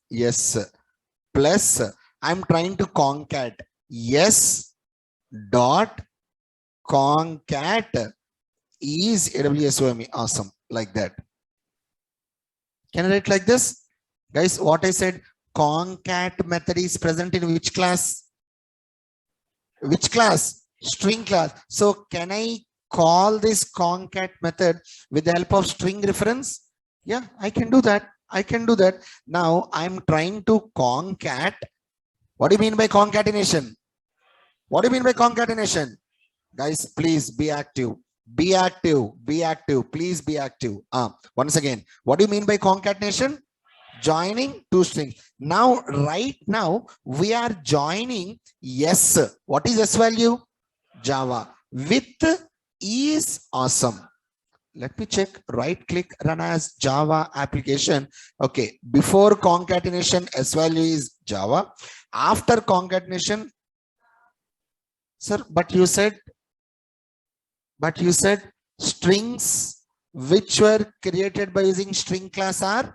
Yes, plus I'm trying to concat yes dot concat is AWSOME. Awesome. Like that. Can I write like this? Guys, what I said, concat method is present in which class? Which class? String class. So can I call this concat method with the help of string reference? Yeah, I can do that. I can do that. Now I'm trying to concat. What do you mean by concatenation? What do you mean by concatenation? Guys, please be active. Be active. Be active. Please be active. Once again, what do you mean by concatenation? Joining two strings. Now, right now, we are joining yes. What is S value? Java. With is awesome. Let me check. Right click, run as Java application. Okay. Before concatenation, S value is Java. After concatenation, sir, but you said strings which were created by using string class are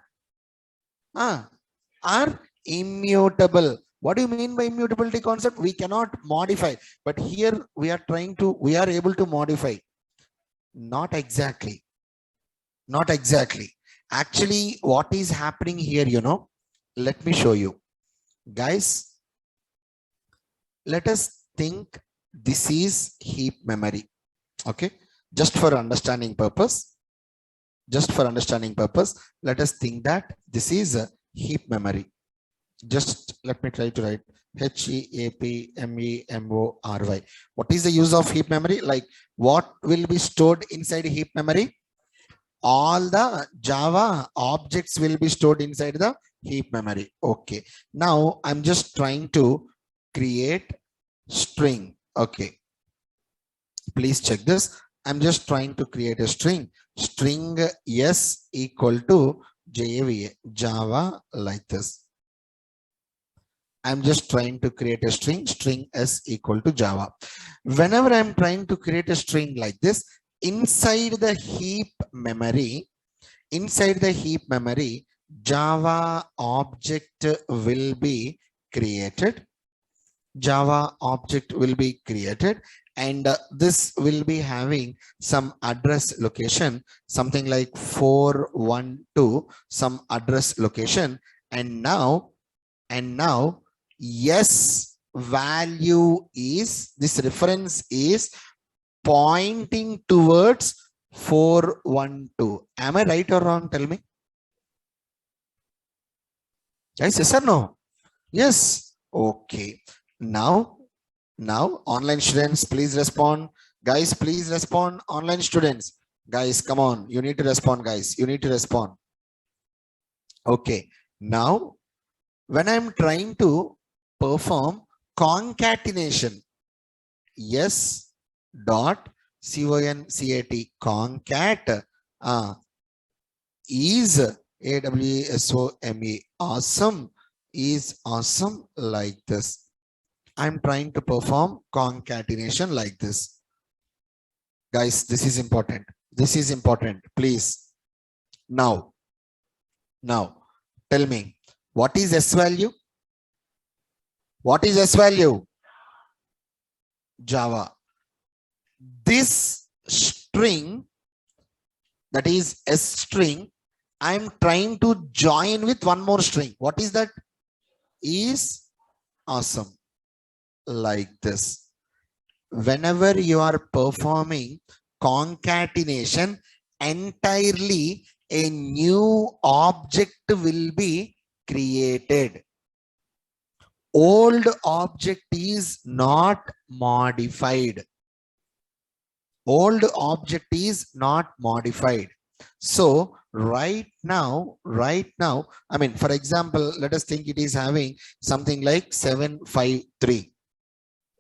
immutable. What do you mean by immutability concept? We cannot modify, but here we are able to modify. Not exactly. Actually, what is happening here, let me show you. Guys, let us think this is heap memory. Okay, just for understanding purpose, let us think that this is a heap memory. Just let me try to write HEAPMEMORY. What is the use of heap memory? Like, what will be stored inside heap memory? All the Java objects will be stored inside the heap memory. Okay, now I'm just trying to create string. Okay, please check this. I'm just trying to create a string yes equal to Java, like this. I'm just trying to create a string s equal to Java. Whenever I'm trying to create a string like this, inside the heap memory, Java object will be created. And this will be having some address location, something like 412, some address location. And now yes value is, this reference is pointing towards 412. Am I right or wrong? Tell me. Guys, yes or no? Yes. Okay. Now online students, please respond. Guys, please respond. Online students, guys, come on. You need to respond, guys. You need to respond. Okay. Now, when I'm trying to perform concatenation, yes dot concat is AWSOME, awesome, is awesome, like this. I'm trying to perform concatenation like this. Guys, this is important. This is important. Please. Now, tell me, what is S value? What is S value? Java. This string, that is S string, I'm trying to join with one more string. What is that? Is awesome, like this. Whenever you are performing concatenation, entirely a new object will be created. Old object is not modified. Old object is not modified. So right now, I mean, for example, let us think it is having something like 753.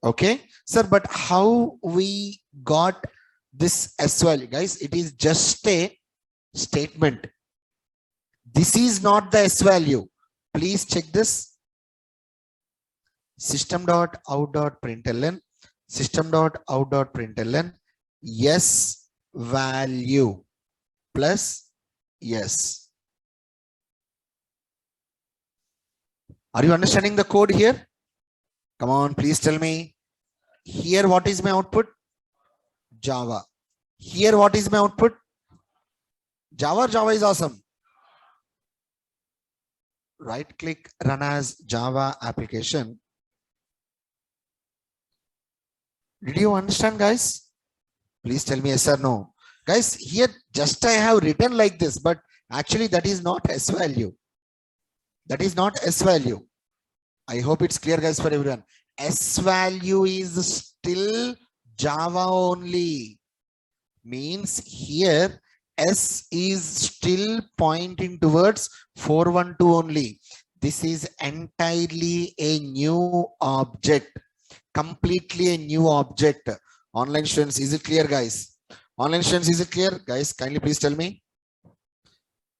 Okay, sir, but how we got this S value? Guys, it is just a statement. This is not the S value. Please check this. System.out.println, yes value plus yes. Are you understanding the code here? Come on, please tell me. Here, what is my output? Java. Here, what is my output? Java. Java is awesome. Right click, run as Java application. Did you understand, guys? Please tell me yes or no. Guys, here just I have written like this, but actually that is not S value. That is not S value. I hope it's clear, guys, for everyone. S value is still Java only. Means here S is still pointing towards 412 only. This is entirely a new object. Completely a new object. Online students, is it clear, guys? Online students, is it clear? Guys, kindly please tell me.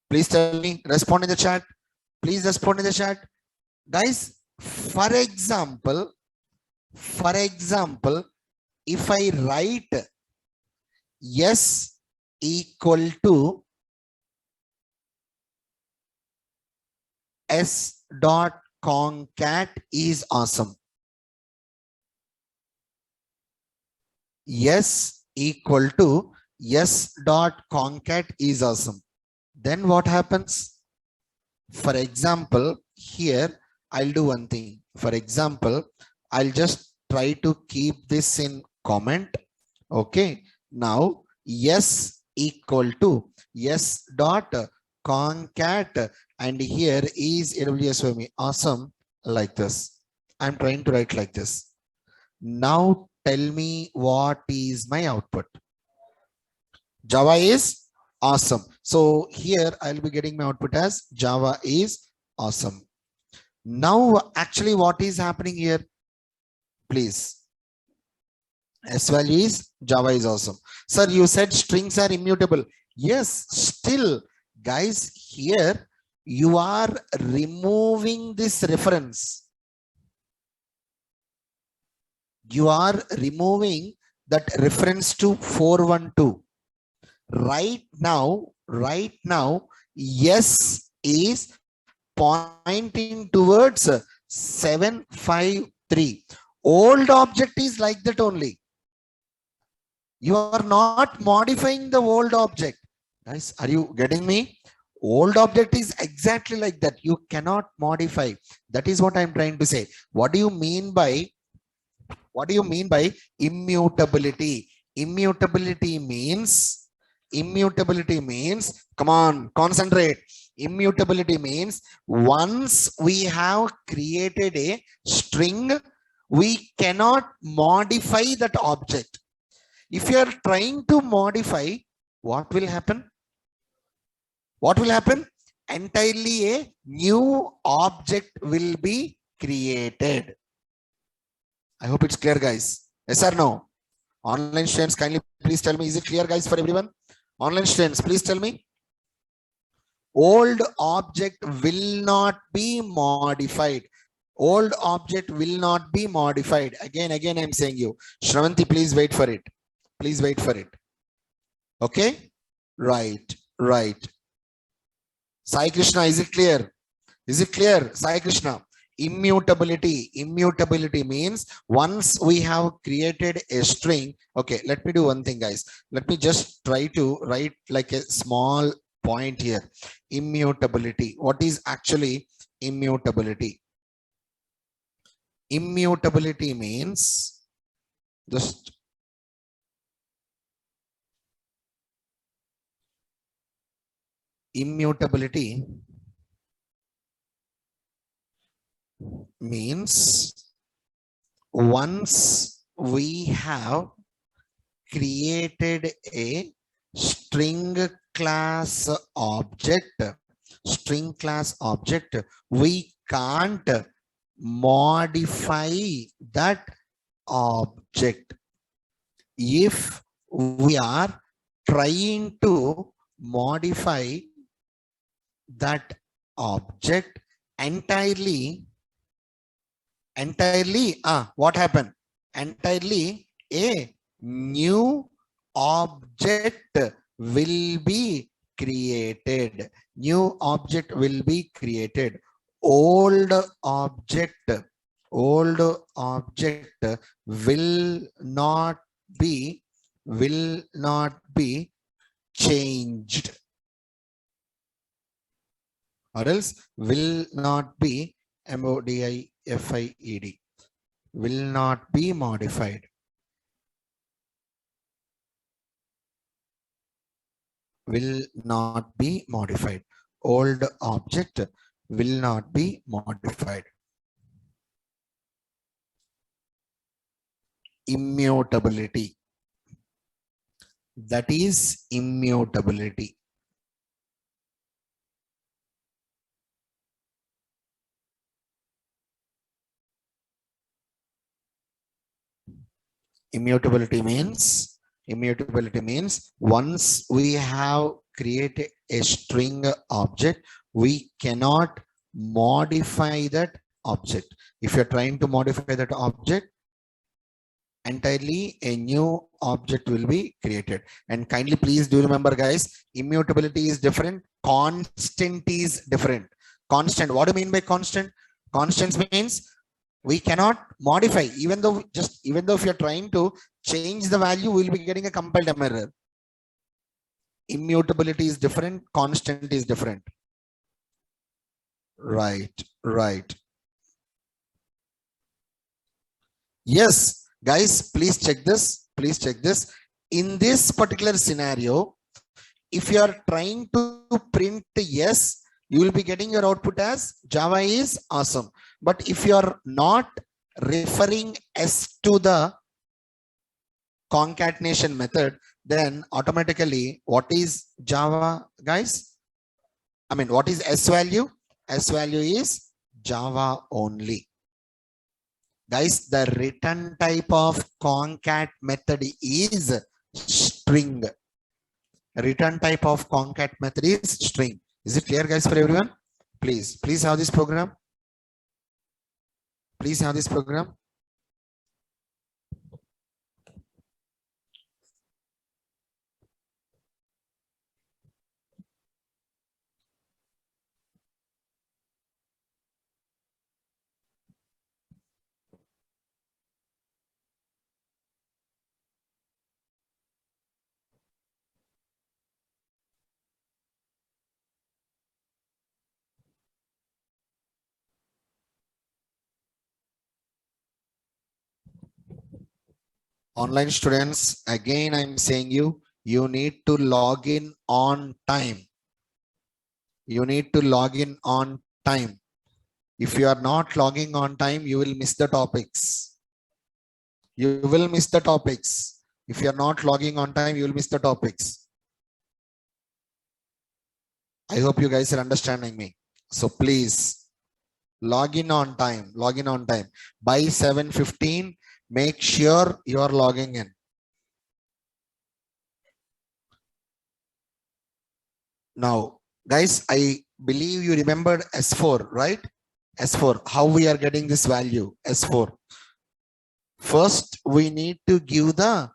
Please tell me. Respond in the chat. Please respond in the chat. Guys, for example, if I write S equal to S dot concat is awesome. S equal to S dot concat is awesome. Then what happens? For example, here I'll do one thing. For example, I'll just try to keep this in comment. Okay. Now S equal to S dot concat, and here is AWS awesome, like this. I'm trying to write like this. Now tell me what is my output. Java is awesome. So here I'll be getting my output as Java is awesome. Now actually what is happening here? Please. S value is Java is awesome. Sir, you said strings are immutable. Yes, still guys, here you are removing this reference. You are removing that reference to 412. Right now, yes is pointing towards 753. Old object is like that only. You are not modifying the old object. Guys, are you getting me? Old object is exactly like that. You cannot modify. That is what I'm trying to say. What do you mean by immutability? Immutability means, come on, concentrate. Immutability means once we have created a string, we cannot modify that object. If you are trying to modify, what will happen? What will happen? Entirely a new object will be created. I hope it's clear, guys. Yes or no? Online students, kindly please tell me, is it clear, guys, for everyone? Online students, please tell me. Old object will not be modified. Old object will not be modified. Again, I'm saying you. Shravanti, please wait for it. Please wait for it. Okay? Right. Sai Krishna, is it clear? Is it clear? Sai Krishna. Immutability means once we have created a string. Okay, let me do one thing, guys. Let me just try to write like a small point here. Immutability. What is actually immutability? Immutability means just immutability means once we have created a string class object, we can't modify that object. If we are trying to modify that object entirely, what happened? Entirely a new object will be created. New object will be created. old object will not be changed, or else will not be modified, will not be modified, will not be modified. Old object will not be modified. Immutability, that is immutability. Immutability means once we have created a string object, we cannot modify that object. If you're trying to modify that object, entirely a new object will be created. And kindly please do remember, guys, immutability is different, constant is different. Constant, what do you mean by constant? Constant means we cannot modify, even though if you're trying to change the value, we'll be getting a compiled error. Immutability is different, constant is different. Right. Yes, guys, please check this. In this particular scenario, if you are trying to print yes, you will be getting your output as Java is awesome. But if you are not referring S to the concatenation method, then automatically what is Java, guys? I mean, what is S value? S value is Java only. Guys, the return type of concat method is string. Return type of concat method is string. Is it clear, guys, for everyone? Please have this program. Please have this program. Online students, again, I'm saying you need to log in on time. You need to log in on time. If you are not logging on time, you will miss the topics. You will miss the topics. If you are not logging on time, you will miss the topics. I hope you guys are understanding me. So please log in on time. Log in on time. By 7:15, make sure you are logging in. Now, guys, I believe you remembered S4, right? S4, how we are getting this value, S4. First, we need to give the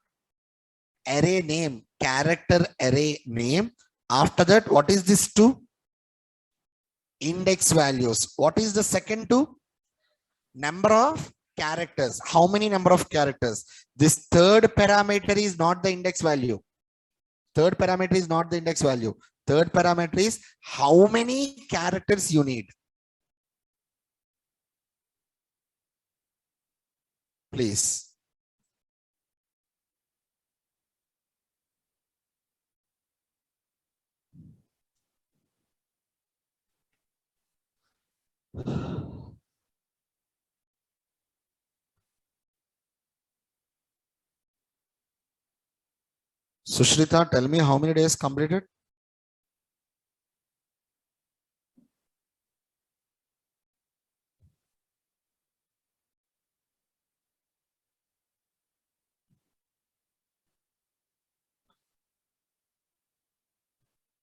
array name, character array name. After that, what is this two? Index values. What is the second two? Number of characters. How many number of characters? This third parameter is not the index value. Third parameter is not the index value. Third parameter is how many characters you need. Please. Sushrita, tell me how many days completed?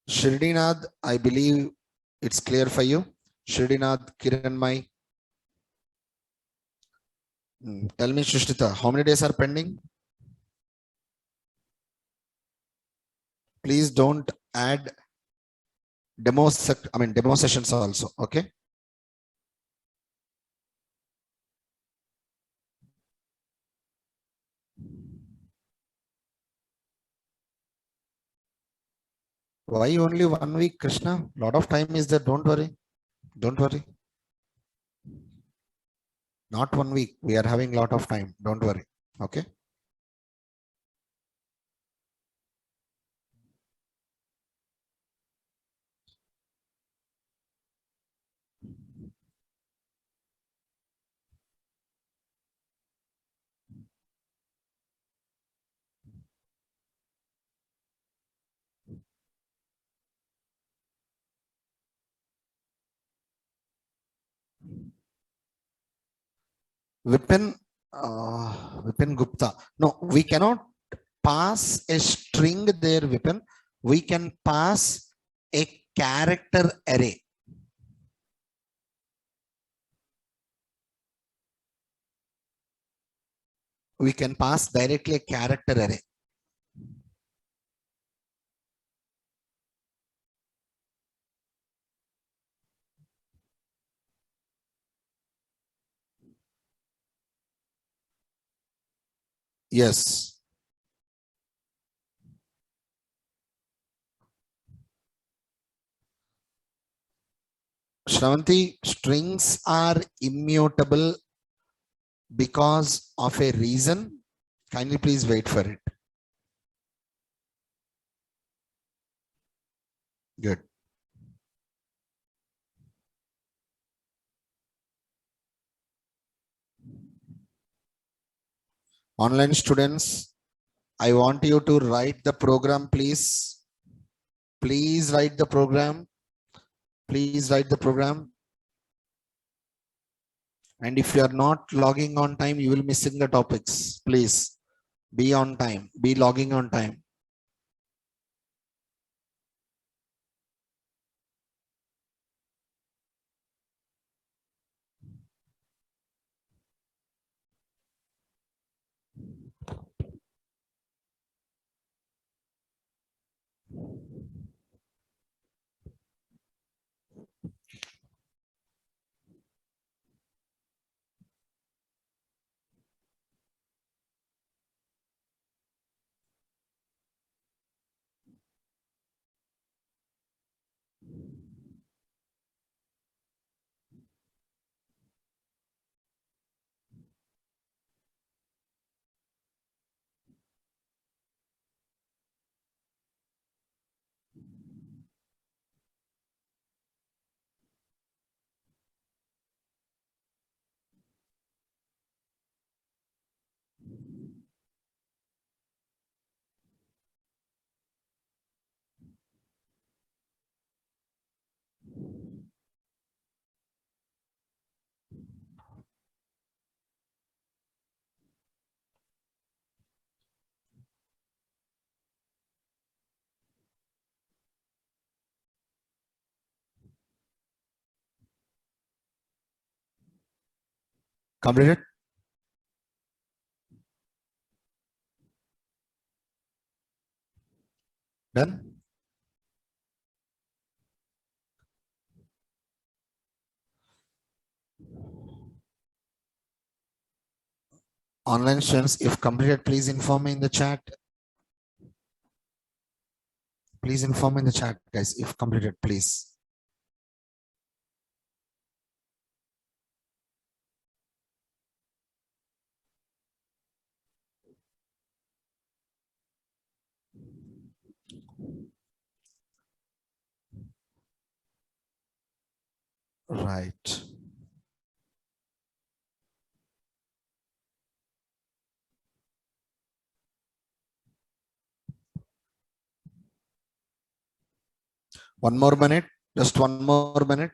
Shirdinath, I believe it's clear for you. Shirdinath, Kiranmai. Tell me, Sushrita, how many days are pending? Please don't add demo sessions also, okay? Why only 1 week, Krishna? Lot of time is there. Don't worry. Don't worry. Not 1 week. We are having lot of time. Don't worry. Okay. Vipin Gupta. No, we cannot pass a string there, Vipin. We can pass a character array. We can pass directly a character array. Yes. Shravanti, strings are immutable because of a reason. Kindly please wait for it. Good. Online students, I want you to write the program, please. Please write the program. Please write the program. And if you are not logging on time, you will missing the topics. Please be on time. Be logging on time. Completed? Done? Online students, if completed, please inform me in the chat. Please inform me in the chat, guys, if completed, please. Right. One more minute. Just one more minute.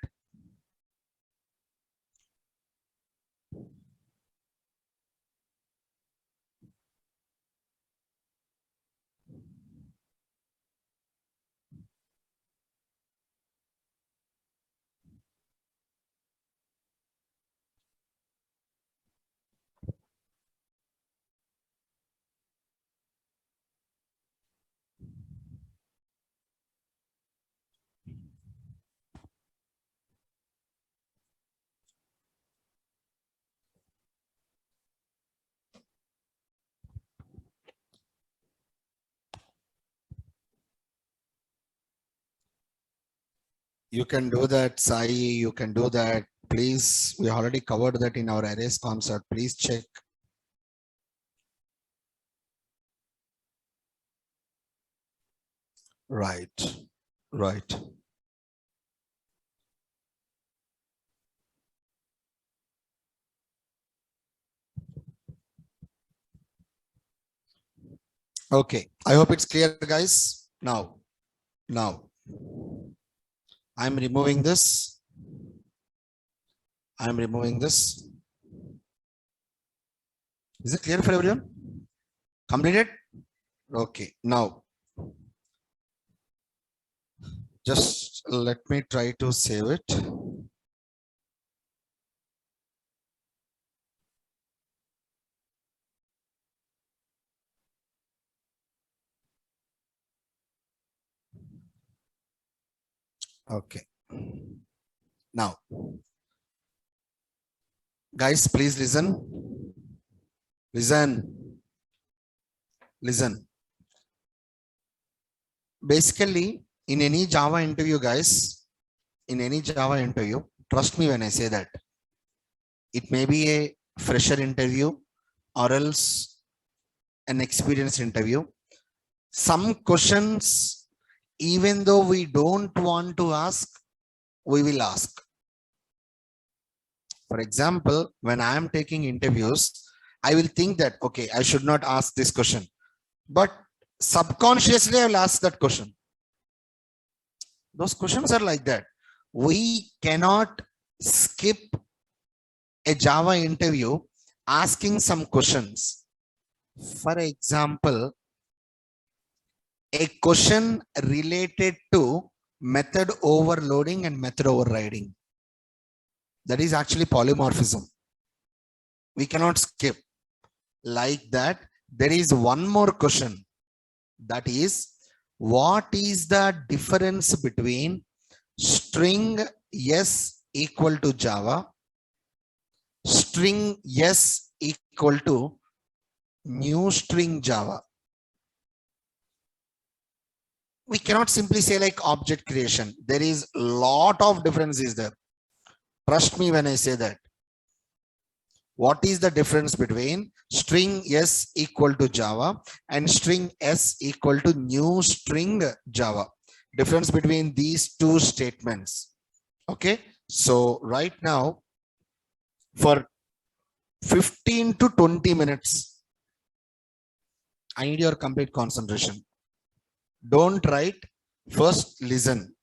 You can do that, Sai. You can do that. Please, we already covered that in our arrays concept. Please check. Right. Right. Okay. I hope it's clear, guys. Now, I'm removing this. I'm removing this. Is it clear for everyone? Completed? Okay. Now, just let me try to save it. Okay. Now, guys, please listen. Listen. Listen. Basically, in any Java interview, guys, in any Java interview, trust me when I say that. It may be a fresher interview or else an experienced interview. Some questions, even though we don't want to ask, we will ask. For example, when I am taking interviews, I will think that, okay, I should not ask this question, but subconsciously I will ask that question. Those questions are like that. We cannot skip a Java interview asking some questions. For example, a question related to method overloading and method overriding. That is actually polymorphism. We cannot skip. Like that, there is one more question. That is, what is the difference between string yes equal to Java, string yes equal to new string Java? We cannot simply say like object creation. There is a lot of differences there. Trust me when I say that. What is the difference between string s equal to Java and string s equal to new string Java? Difference between these two statements. Okay. So right now, for 15 to 20 minutes, I need your complete concentration. Don't write. First listen.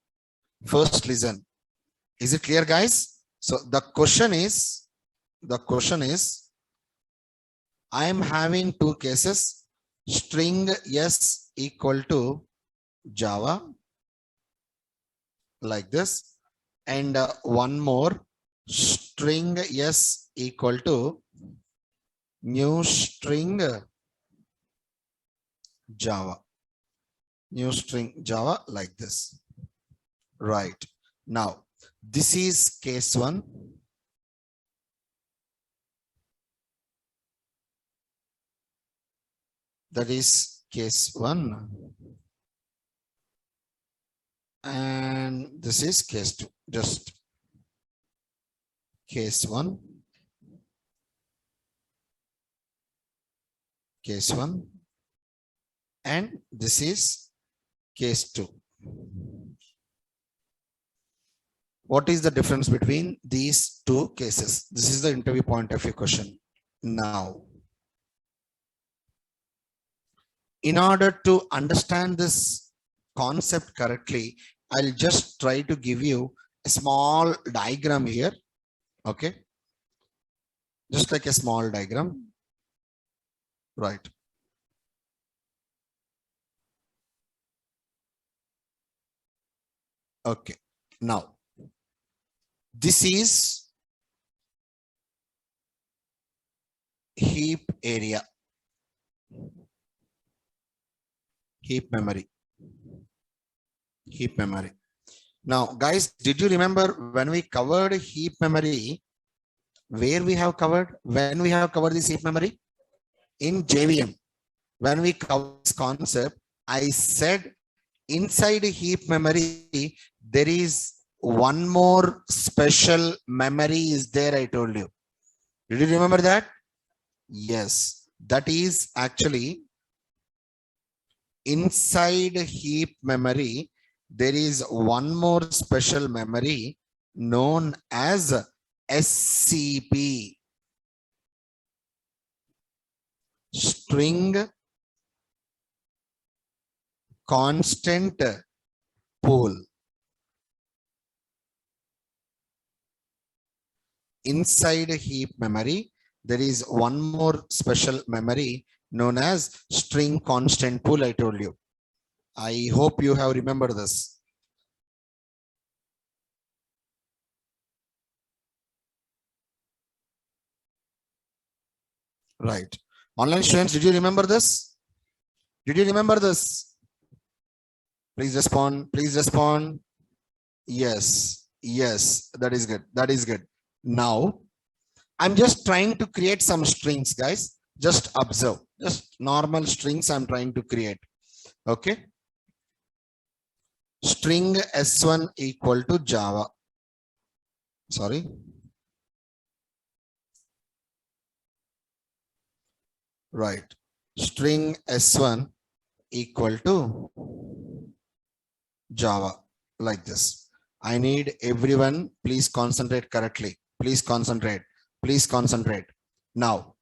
First listen. Is it clear, guys? So the question is, I am having two cases, string yes equal to Java, like this, and one more, string yes equal to new string Java, new string Java, like this. Right. Now, this is case one. That is case one. And this is case two. Just case one. Case one. And this is case two. What is the difference between these two cases? This is the interview point of view question. Now, in order to understand this concept correctly, I'll just try to give you a small diagram here. Okay. Just like a small diagram. Right. Okay. Now, this is heap area, heap memory. Now, guys, did you remember when we covered heap memory, where we have covered, when we have covered this heap memory? In JVM. When we covered this concept, I said inside a heap memory, there is one more special memory is there, I told you. Did you remember that? Yes, that is actually inside heap memory. There is one more special memory known as SCP, string constant pool. Inside heap memory, there is one more special memory known as string constant pool, I told you. I hope you have remembered this. Right. Online students, did you remember this? Did you remember this? Please respond. Please respond. Yes. Yes. That is good. That is good. Now, I'm just trying to create some strings, guys. Just observe. Just normal strings I'm trying to create. Okay. String S1 equal to Java. Sorry. Right. String S1 equal to Java, like this. I need everyone, please concentrate correctly. Please concentrate. Please concentrate. Now,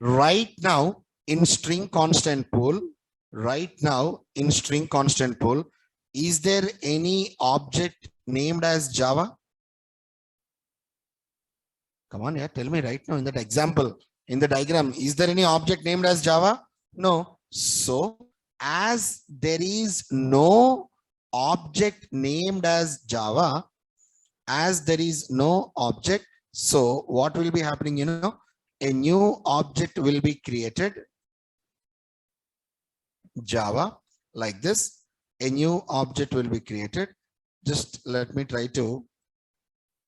right now in string constant pool, is there any object named as Java? Come on, yeah, tell me right now in that example, in the diagram, is there any object named as Java? No. So, as there is no object named as Java, so what will be happening, you know, a new object will be created, Java, like this. A new object will be created. Just let me try to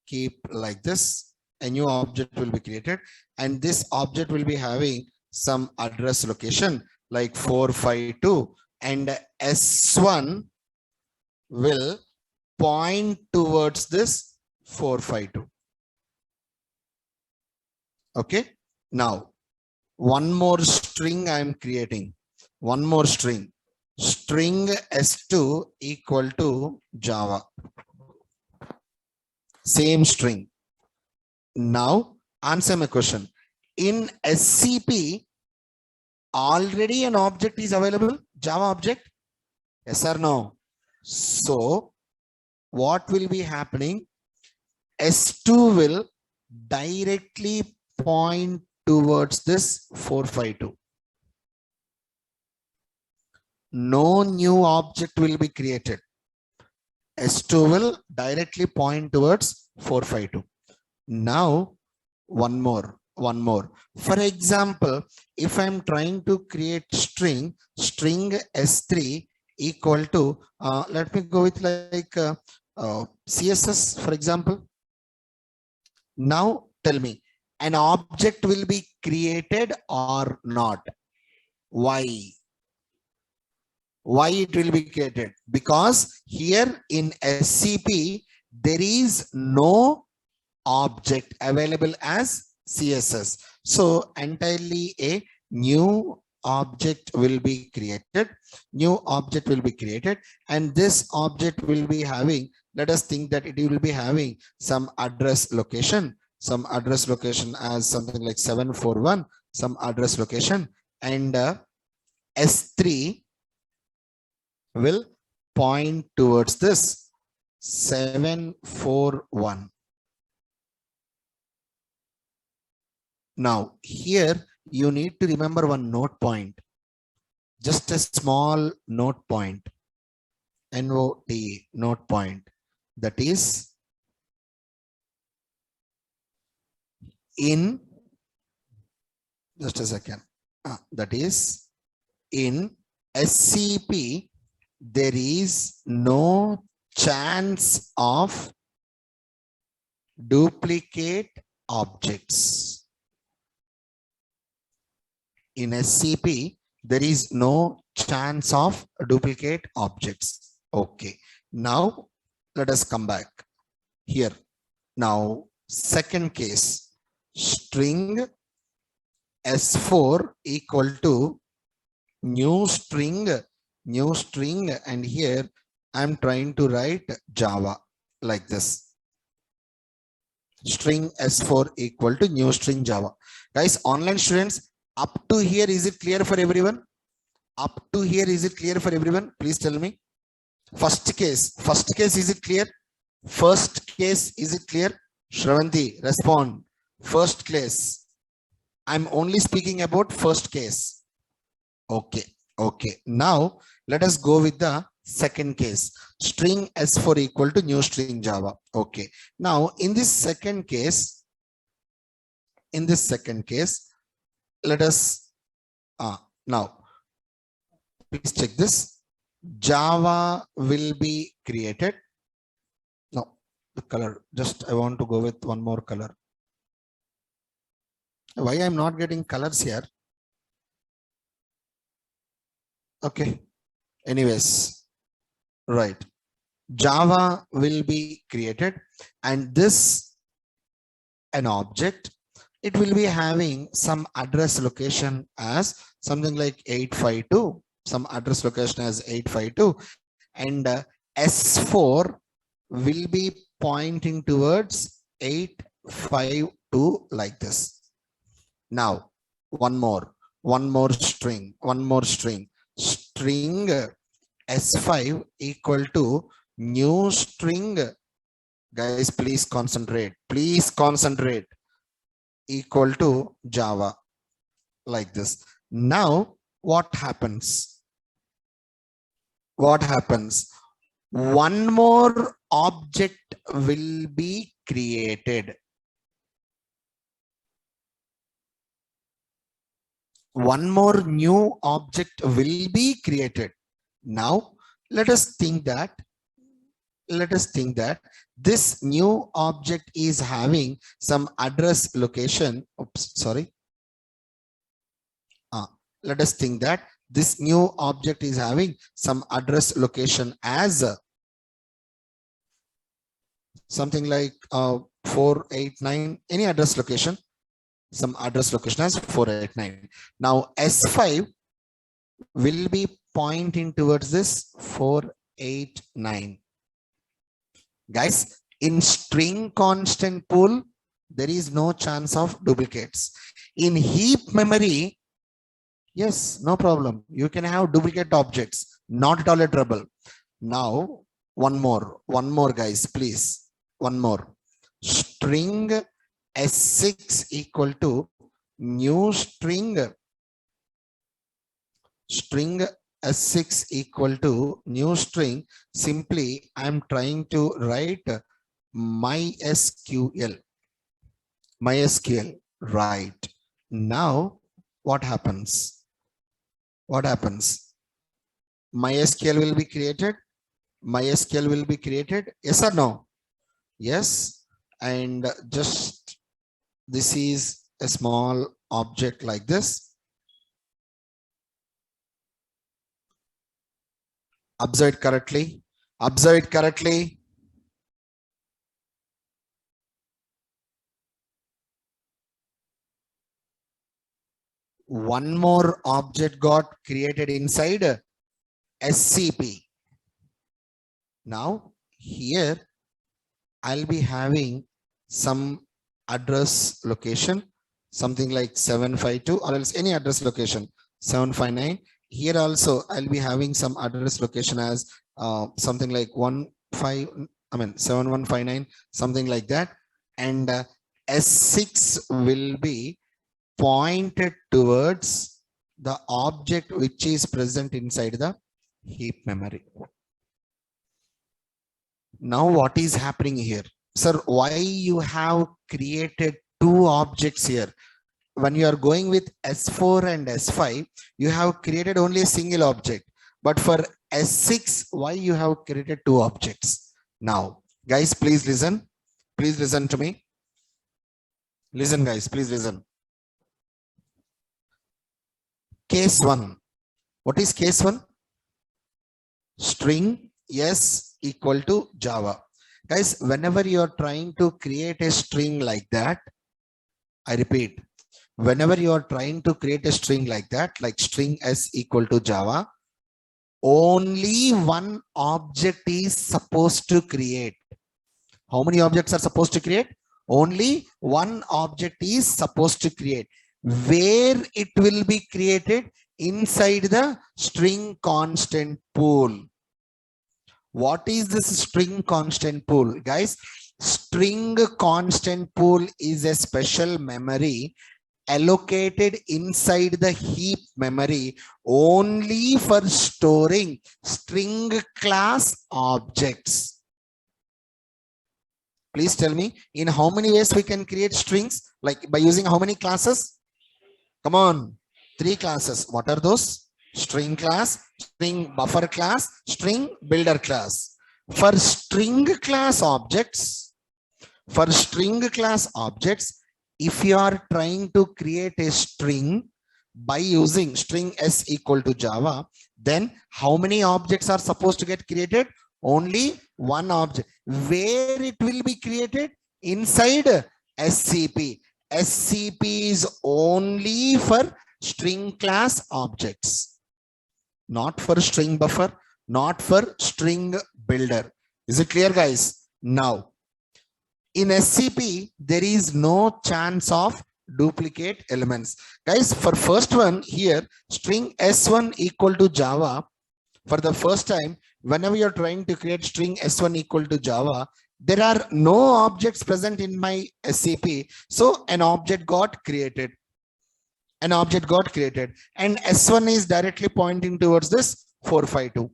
keep like this. A new object will be created, and this object will be having some address location like 452, and S1 will point towards this 452. Okay. Now, one more string I am creating. One more string. String S2 equal to Java. Same string. Now, answer my question. In SCP, already an object is available, Java object? Yes or no? So, what will be happening? S2 will directly point towards this 452. No new object will be created. S2 will directly point towards 452. Now, one more. For example, if I'm trying to create string S3 equal to, let me go with like CSS, for example. Now, tell me, an object will be created or not? Why? Why it will be created? Because here in SCP, there is no object available as CSS. So entirely a new object will be created. And this object will be having, let us think that it will be having some address location as something like 741, some address location, and S3 will point towards this 741. Now, here you need to remember one note point, just a small note point, note point, that is in, just a second, that is in SCP, there is no chance of duplicate objects. In SCP, there is no chance of duplicate objects. Okay. Now let us come back here. Now second case, string s4 equal to new string, and here I'm trying to write Java like this. String s4 equal to new string Java. Guys, online students, up to here, is it clear for everyone? Up to here, is it clear for everyone? Please tell me. First case, is it clear? First case, is it clear? Shravanti, respond. First case. I'm only speaking about first case. Okay. Now let us go with the second case. String s4 equal to new string Java. Okay. Now in this second case, let us now please check this. Java will be created. No, the color, just I want to go with one more color. Why I'm not getting colors here? Okay, anyways, right, Java will be created, and this an object, it will be having some address location as something like 852, some address location as 852, and s4 will be pointing towards 852 like this. Now one more string, string s5 equal to new string, guys, please concentrate, equal to Java like this. Now what happens? One more object will be created. One more new object will be created. Now let us think that this new object is having some address location. Oops, sorry. Let us think that this new object is having some address location as something like 489, any address location, some address location as 489. Now s5 will be pointing towards this 489. Guys, in string constant pool, there is no chance of duplicates. In heap memory, yes, no problem, you can have duplicate objects, not at all a trouble. Now one more guys, please, one more. String s6 equal to new string s6 equal to new string. Simply I'm trying to write MySQL, right? Now what happens? MySQL will be created, yes or no? Yes. And just this is a small object like this. Observe it correctly. One more object got created inside SCP. Now here I'll be having some address location, something like 752, or else any address location 759. Here also I'll be having some address location as something like 7159, something like that. And S6 will be pointed towards the object which is present inside the heap memory. Now what is happening here? Sir, why you have created two objects here? When you are going with S4 and S5, you have created only a single object. But for S6, why you have created two objects? Now, guys, please listen. Please listen to me. Listen, guys, please listen. Case 1. What is case 1? String S equal to Java. Guys, whenever you are trying to create a string like that, I repeat, whenever you are trying to create a string like that, like string s equal to Java, only one object is supposed to create. How many objects are supposed to create? Only one object is supposed to create. Where it will be created? Inside the string constant pool. What is this string constant pool? Guys, string constant pool is a special memory allocated inside the heap memory only for storing string class objects. Please tell me, in how many ways we can create strings? Like by using how many classes? Come on, 3 classes. What are those? String class, string buffer class, string builder class. For string class objects, if you are trying to create a string by using string s equal to Java, then how many objects are supposed to get created? Only one object. Where it will be created? Inside SCP. SCP is only for string class objects, not for string buffer, not for string builder. Is it clear, guys? Now, in SCP, there is no chance of duplicate elements. Guys, for first one here, string S1 equal to Java, for the first time, whenever you're trying to create string S1 equal to Java, there are no objects present in my SCP. So an object got created. And S1 is directly pointing towards this 452.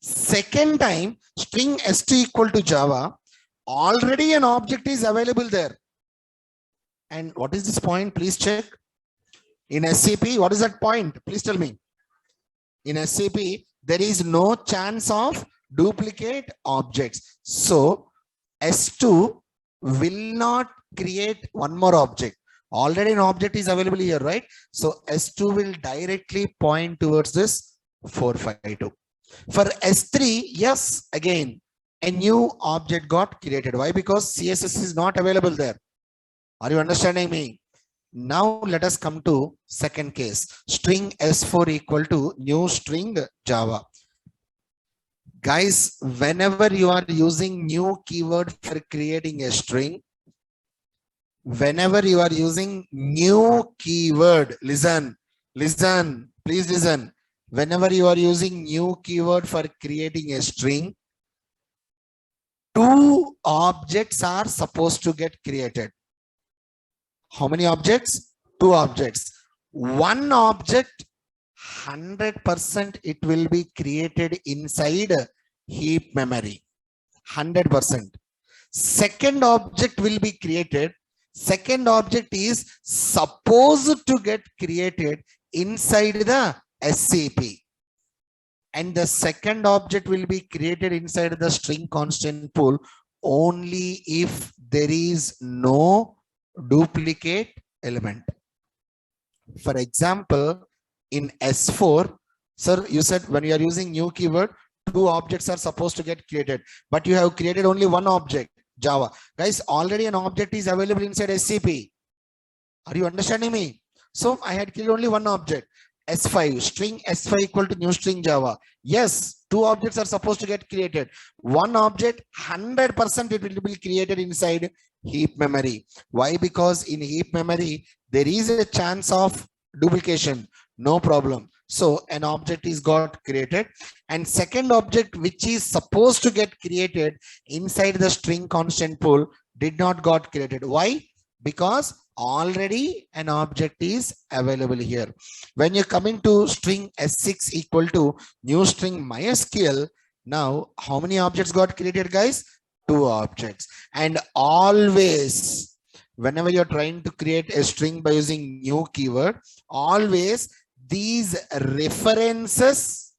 Second time, string S2 equal to Java, already an object is available there. And what is this point? Please check. In SCP, what is that point? Please tell me. In SCP, there is no chance of duplicate objects. So S2 will not create one more object. Already an object is available here, right? So S2 will directly point towards this 452. For S3, yes, again, a new object got created. Why? Because CSS is not available there. Are you understanding me? Now let us come to second case. String S4 equal to new string Java. Guys, whenever you are using new keyword for creating a string, whenever you are using new keyword, listen, please listen. Whenever you are using new keyword for creating a string, 2 objects are supposed to get created. How many objects? 2 objects. One object, 100% it will be created inside heap memory. 100%. Second object will be created. Second object is supposed to get created inside the SCP. And the second object will be created inside the string constant pool only if there is no duplicate element. For example, in S4, sir, you said when you are using new keyword, 2 objects are supposed to get created, but you have created only one object, Java. Guys, already an object is available inside SCP. Are you understanding me? So I had created only one object. S5, string S5 equal to new string Java. Yes, 2 objects are supposed to get created. One object, 100% it will be created inside heap memory. Why? Because in heap memory, there is a chance of duplication. No problem. So an object is got created, and second object which is supposed to get created inside the string constant pool did not got created. Why? Because already an object is available here. When you come into string S6 equal to new string MySQL, now how many objects got created, guys? 2 objects. And always, whenever you're trying to create a string by using new keyword, always these references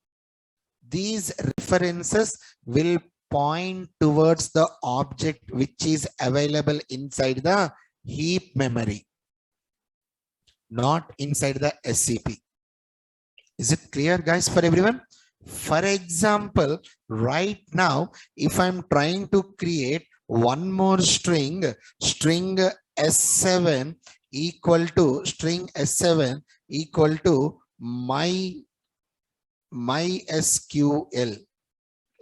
will point towards the object which is available inside the heap memory, not inside the SCP. Is it clear, guys, for everyone? For example, right now, if I'm trying to create one more string, string S7 equal to string S7 equal to my SQL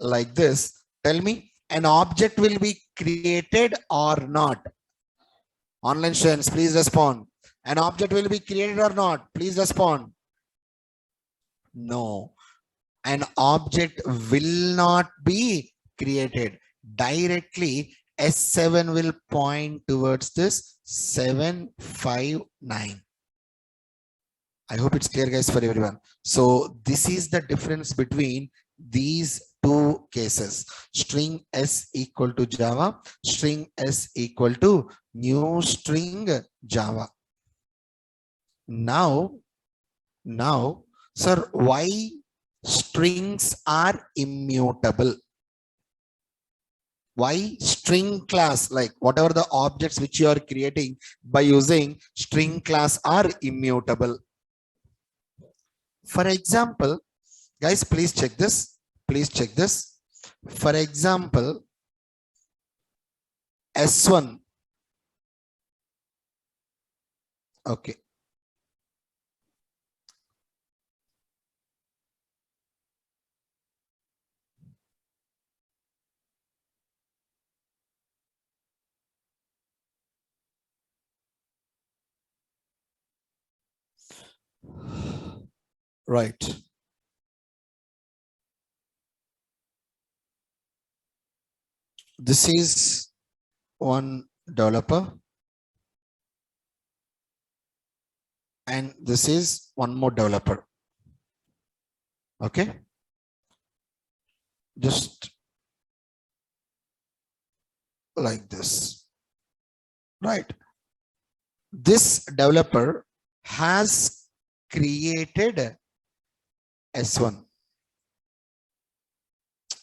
like this, tell me an object will be created or not? Online students, please respond. An object will be created or not? Please respond. No, an object will not be created. Directly, S7 will point towards this 759. I hope it's clear, guys, for everyone. So this is the difference between these two cases. String S equal to Java, string S equal to new string Java. Now, sir, why strings are immutable? Why string class, like whatever the objects which you are creating by using string class, are immutable? For example, guys, please check this. Please check this. For example, S1. Okay. Right. This is one developer. And this is one more developer. Okay. Just like this. Right. This developer has created S1.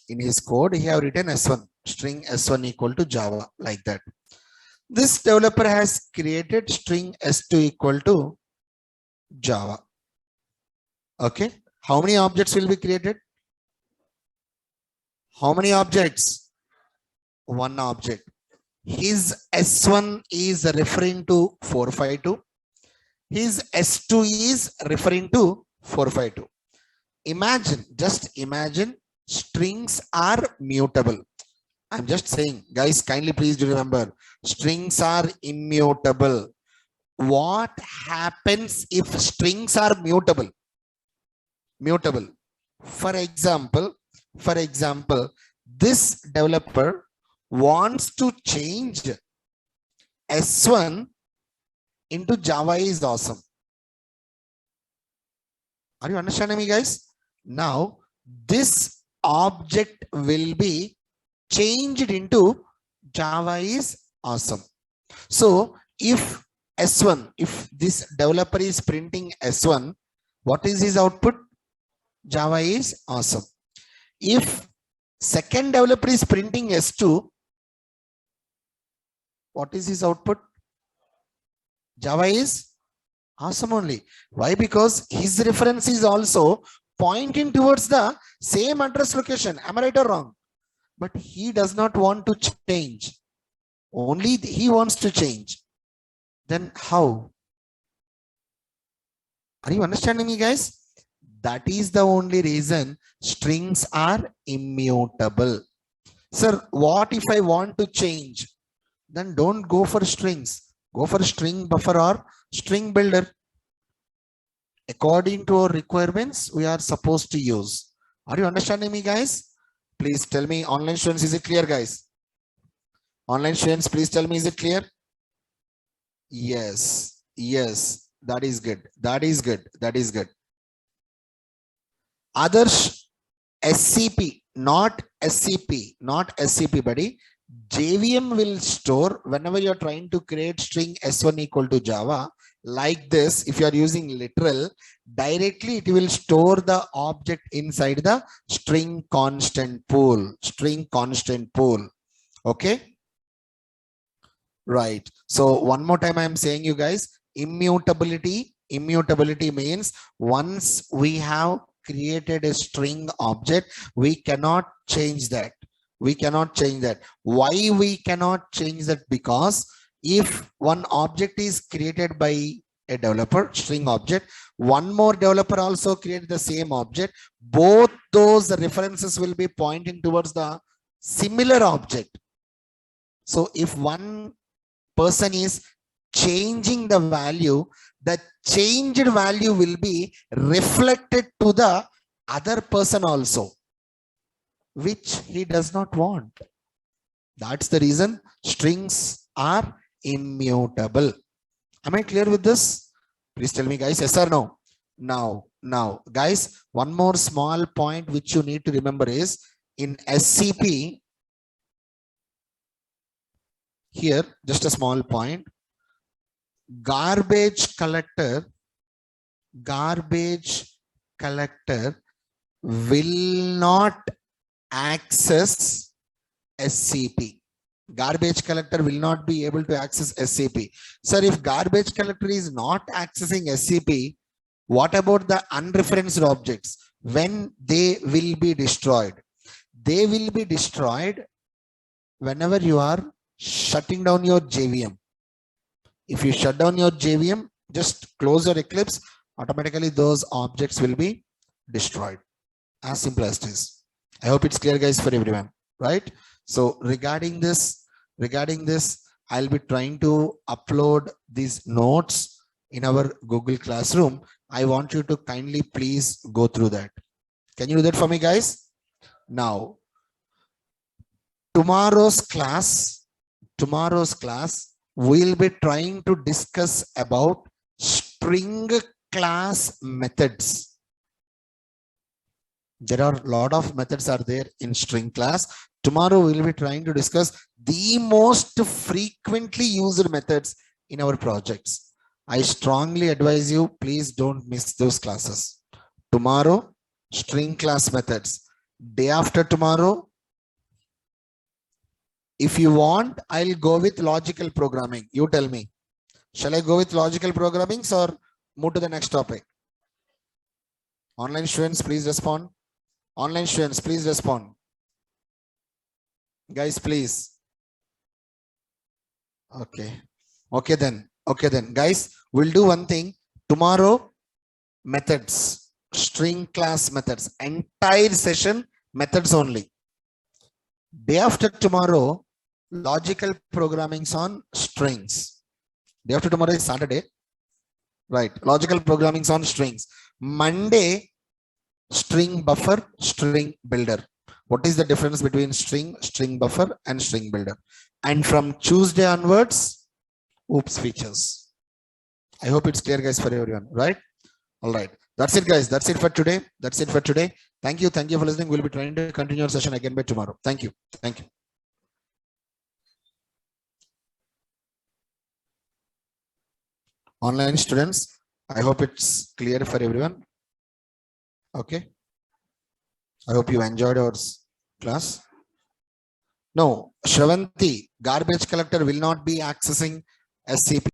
In his code, he have written S1, string S1 equal to Java, like that. This developer has created string S2 equal to Java. Okay. How many objects will be created? How many objects? One object. His S1 is referring to 452. His S2 is referring to 452. Imagine, just imagine, strings are mutable. I'm just saying, guys, kindly please do remember, strings are immutable. What happens if strings are mutable? Mutable. For example, this developer wants to change S1 into Java is awesome. Are you understanding me, guys? Now, this object will be changed into Java is awesome. So, if S1, if this developer is printing S1, what is his output? Java is awesome. If second developer is printing S2, what is his output? Java is awesome only. Why? Because his reference is also pointing towards the same address location. Am I right or wrong? But he does not want to change. Only he wants to change. Then how? Are you understanding me, guys? That is the only reason strings are immutable. Sir, what if I want to change? Then don't go for strings. Go for string buffer or string builder. According to our requirements, we are supposed to use. Are you understanding me, guys? Please tell me, online students, is it clear, guys? Online students, please tell me, is it clear? Yes, yes, that is good. That is good. That is good. Others, SCP, not SCP, not SCP, buddy. JVM will store whenever you're trying to create string S1 equal to Java, like this. If you are using literal, directly it will store the object inside the string constant pool. String constant pool. Okay. Right. So one more time, I'm saying you guys, immutability means once we have created a string object. We cannot change that. We cannot change that. Why we cannot change that? Because if one object is created by a developer, string object, one more developer also create the same object, both those references will be pointing towards the similar object. So if one person is changing the value, the changed value will be reflected to the other person also, which he does not want. That's the reason strings are immutable. Am I clear with this? Please tell me, guys, yes or no? Now, guys, one more small point which you need to remember is in SCP, here, just a small point, garbage collector will not access SCP. Garbage collector will not be able to access SCP. Sir, if garbage collector is not accessing SCP, what about the unreferenced objects? When they will be destroyed? They will be destroyed whenever you are shutting down your JVM. If you shut down your JVM, just close your Eclipse, automatically those objects will be destroyed. As simple as this. I hope it's clear, guys, for everyone, right? So regarding this, I'll be trying to upload these notes in our Google Classroom. I want you to kindly please go through that. Can you do that for me, guys? Now, tomorrow's class, we'll be trying to discuss about string class methods. There are a lot of methods are there in string class. Tomorrow we'll be trying to discuss the most frequently used methods in our projects. I strongly advise you, please don't miss those classes. Tomorrow, string class methods. Day after tomorrow, if you want, I'll go with logical programming. You tell me. Shall I go with logical programming or move to the next topic? Online students, please respond. Online students, please respond. Guys, please. Okay then. Guys, we'll do one thing. Tomorrow, methods, string class methods, entire session methods only. Day after tomorrow, logical programming's on strings. Day after tomorrow is Saturday, right? Logical programming's on strings. Monday, string buffer, string builder. What is the difference between string buffer and string builder? And from Tuesday onwards, oops features. I hope it's clear, guys, for everyone, right? All right. That's it, guys. That's it for today. Thank you for listening. We'll be trying to continue our session again by tomorrow. Thank you. Online students, I hope it's clear for everyone. Okay. I hope you enjoyed our class. No, Shravanti, garbage collector will not be accessing SCP.